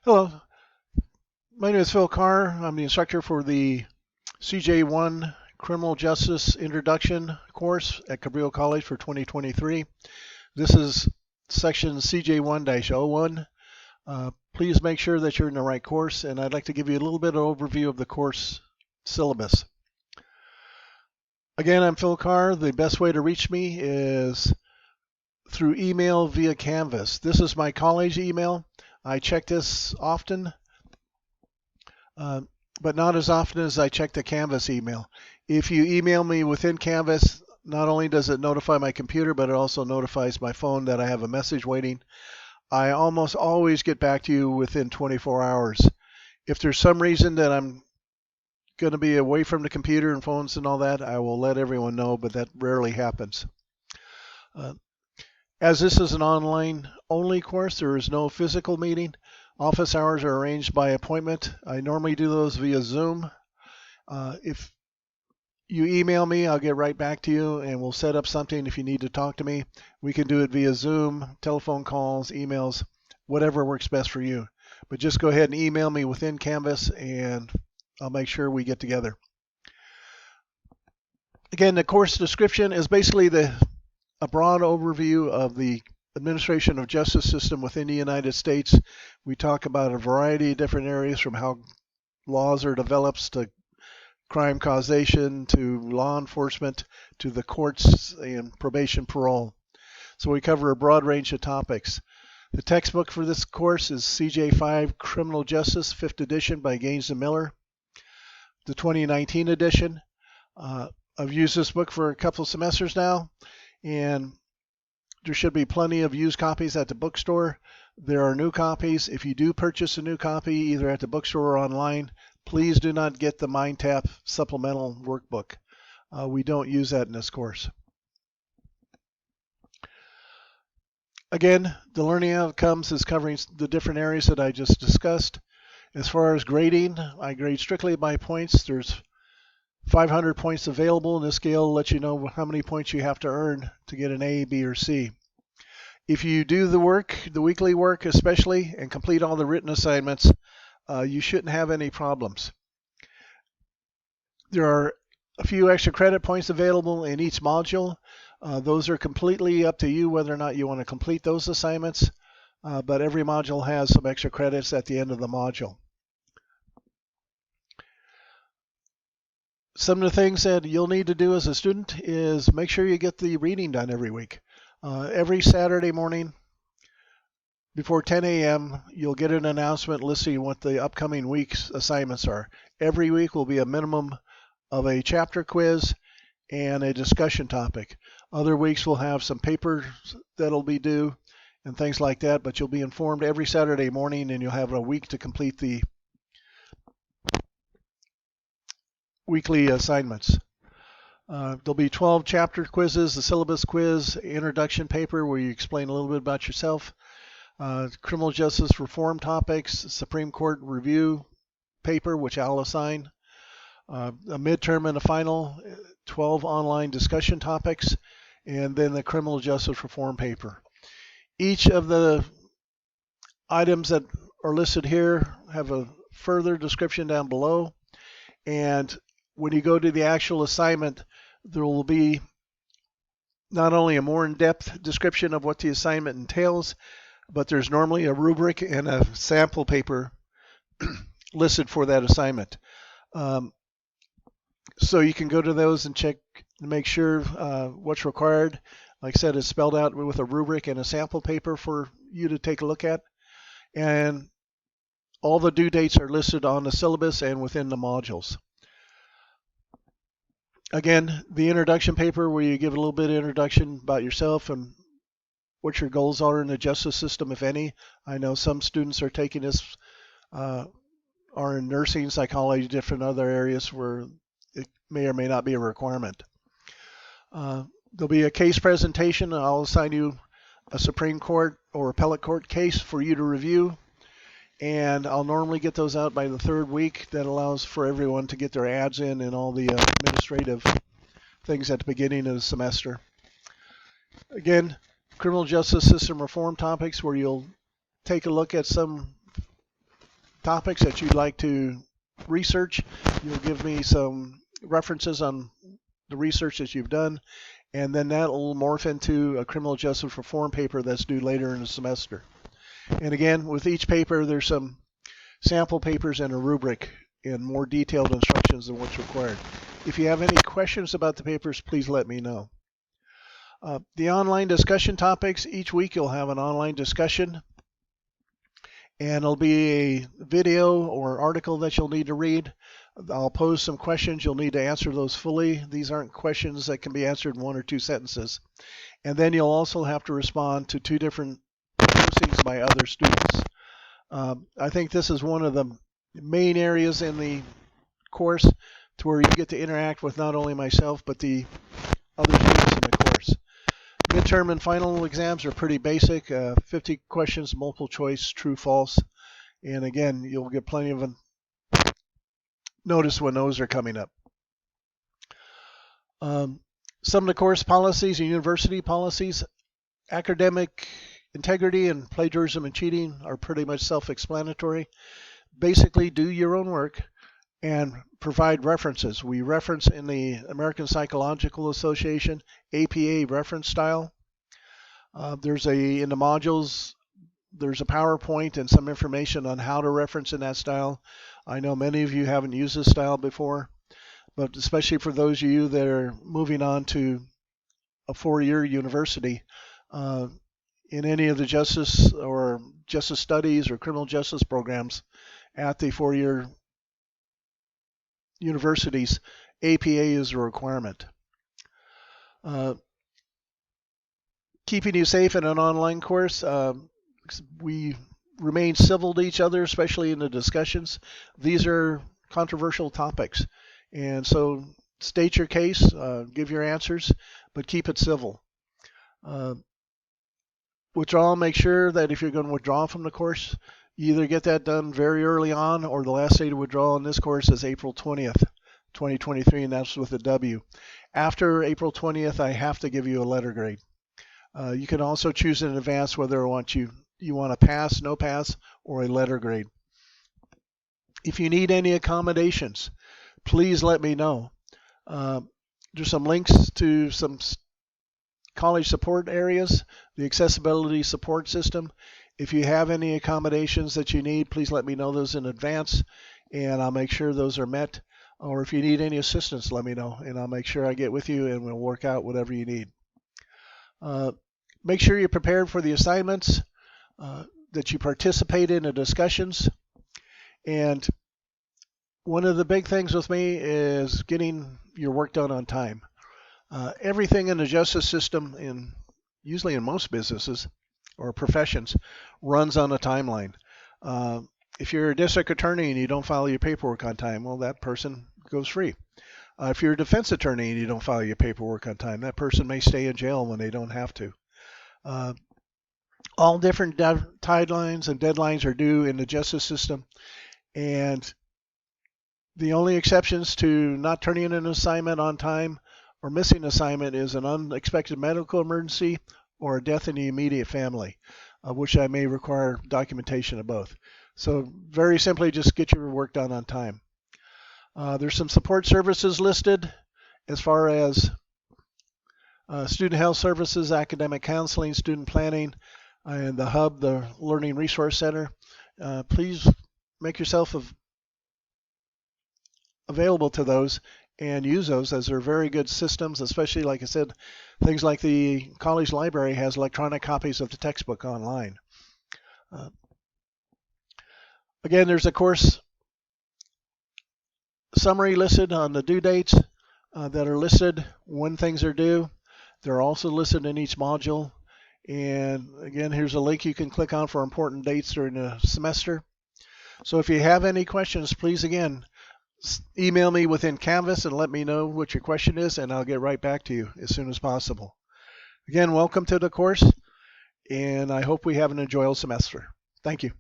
Hello, my name is Phil Carr. I'm the instructor for the CJ1 Criminal Justice Introduction course at Cabrillo College for 2023. This is section CJ1-01. Please make sure that you're in the right course, and I'd like to give you a little bit of overview of the course syllabus. Again, I'm Phil Carr. The best way to reach me is through email via Canvas. This is my college email. I check this often. But not as often as I check the Canvas email. If you email me within Canvas, not only does it notify my computer, but it also notifies my phone that I have a message waiting. I almost always get back to you within 24 hours. If there's some reason that I'm going to be away from the computer and phones and all that, I will let everyone know, but that rarely happens. As this is an online only course, there is no physical meeting. Office hours are arranged by appointment. I normally do those via Zoom. If you email me, I'll get right back to you and we'll set up something if you need to talk to me. We can do it via Zoom, telephone calls, emails, whatever works best for you. But just go ahead and email me within Canvas and I'll make sure we get together. Again, the course description is basically a broad overview of the administration of justice system within the United States. We talk about a variety of different areas, from how laws are developed to crime causation to law enforcement to the courts and probation parole. So we cover a broad range of topics. The textbook for this course is CJ5 Criminal Justice 5th edition by Gaines and Miller. The 2019 edition. I've used this book for a couple of semesters now, and there should be plenty of used copies at the bookstore. There are new copies. If you do purchase a new copy, either at the bookstore or online, please do not get the MindTap supplemental workbook. We don't use that in this course. Again, the learning outcomes is covering the different areas that I just discussed. As far as grading, I grade strictly by points. There's 500 points available, and this scale will let you know how many points you have to earn to get an A, B, or C. If you do the work, the weekly work especially, and complete all the written assignments, you shouldn't have any problems. There are a few extra credit points available in each module. Those are completely up to you whether or not you want to complete those assignments, but every module has some extra credits at the end of the module. Some of the things that you'll need to do as a student is make sure you get the reading done every week. Every Saturday morning before 10 a.m., you'll get an announcement listing what the upcoming week's assignments are. Every week will be a minimum of a chapter quiz and a discussion topic. Other weeks will have some papers that'll be due and things like that, but you'll be informed every Saturday morning and you'll have a week to complete the weekly assignments. There'll be 12 chapter quizzes, the syllabus quiz, introduction paper where you explain a little bit about yourself, criminal justice reform topics, Supreme Court review paper, which I'll assign, a midterm and a final, 12 online discussion topics, and then the criminal justice reform paper. Each of the items that are listed here have a further description down below, and when you go to the actual assignment, there will be not only a more in-depth description of what the assignment entails, but there's normally a rubric and a sample paper listed for that assignment. So you can go to those and check and make sure what's required. Like I said, it's spelled out with a rubric and a sample paper for you to take a look at. And all the due dates are listed on the syllabus and within the modules. Again, the introduction paper where you give a little bit of introduction about yourself and what your goals are in the justice system, if any. I know some students are taking this, are in nursing, psychology, different other areas where it may or may not be a requirement. There'll be a case presentation. I'll assign you a Supreme Court or appellate court case for you to review. And I'll normally get those out by the third week. That allows for everyone to get their ads in and all the administrative things at the beginning of the semester. Again, criminal justice system reform topics where you'll take a look at some topics that you'd like to research. You'll give me some references on the research that you've done, and then that will morph into a criminal justice reform paper that's due later in the semester. And again, with each paper, there's some sample papers and a rubric and more detailed instructions than what's required. If you have any questions about the papers, please let me know. The online discussion topics, each week you'll have an online discussion, and it'll be a video or article that you'll need to read. I'll pose some questions. You'll need to answer those fully. These aren't questions that can be answered in 1 or 2 sentences. And then you'll also have to respond to 2 different postings by other students. I think this is one of the main areas in the course to where you get to interact with not only myself but the other students in the course. Midterm and final exams are pretty basic, 50 questions, multiple choice, true, false. And again, you'll get plenty of notice when those are coming up. Some of the course policies and university policies, academic integrity and plagiarism and cheating are pretty much self-explanatory. Basically, do your own work and provide references. We reference in the American Psychological Association APA reference style. In the modules, there's a PowerPoint and some information on how to reference in that style. I know many of you haven't used this style before, but especially for those of you that are moving on to a 4-year university, in any of the justice or justice studies or criminal justice programs at the 4-year universities, APA is a requirement. Keeping you safe in an online course, we remain civil to each other, especially in the discussions. These are controversial topics, and so state your case, give your answers, but keep it civil. Withdrawal, make sure that if you're going to withdraw from the course, you either get that done very early on, or the last day to withdraw in this course is April 20th, 2023, and that's with a W. After April 20th, I have to give you a letter grade. You can also choose in advance whether you want a pass, no pass, or a letter grade. If you need any accommodations, please let me know. There's some links to some college support areas, the accessibility support system. If you have any accommodations that you need, please let me know those in advance, and I'll make sure those are met. Or if you need any assistance, let me know, and I'll make sure I get with you and we'll work out whatever you need. Make sure you're prepared for the assignments, that you participate in the discussions. And one of the big things with me is getting your work done on time. Everything in the justice system, usually in most businesses or professions, runs on a timeline. If you're a district attorney and you don't file your paperwork on time, well, that person goes free. If you're a defense attorney and you don't file your paperwork on time, that person may stay in jail when they don't have to. All different timelines and deadlines are due in the justice system, and the only exceptions to not turning in an assignment on time or missing an assignment is an unexpected medical emergency or a death in the immediate family, which I may require documentation of both. So very simply, just get your work done on time. There's some support services listed as far as student health services, academic counseling, student planning, and the hub, the Learning Resource Center. Please make yourself available to those and use those, as they're very good systems, especially, like I said, things like the college library has electronic copies of the textbook online. Again, there's a course summary listed on the due dates that are listed when things are due. They're also listed in each module. And again, here's a link you can click on for important dates during the semester. So if you have any questions, please, again, email me within Canvas and let me know what your question is, and I'll get right back to you as soon as possible. Again, welcome to the course, and I hope we have an enjoyable semester. Thank you.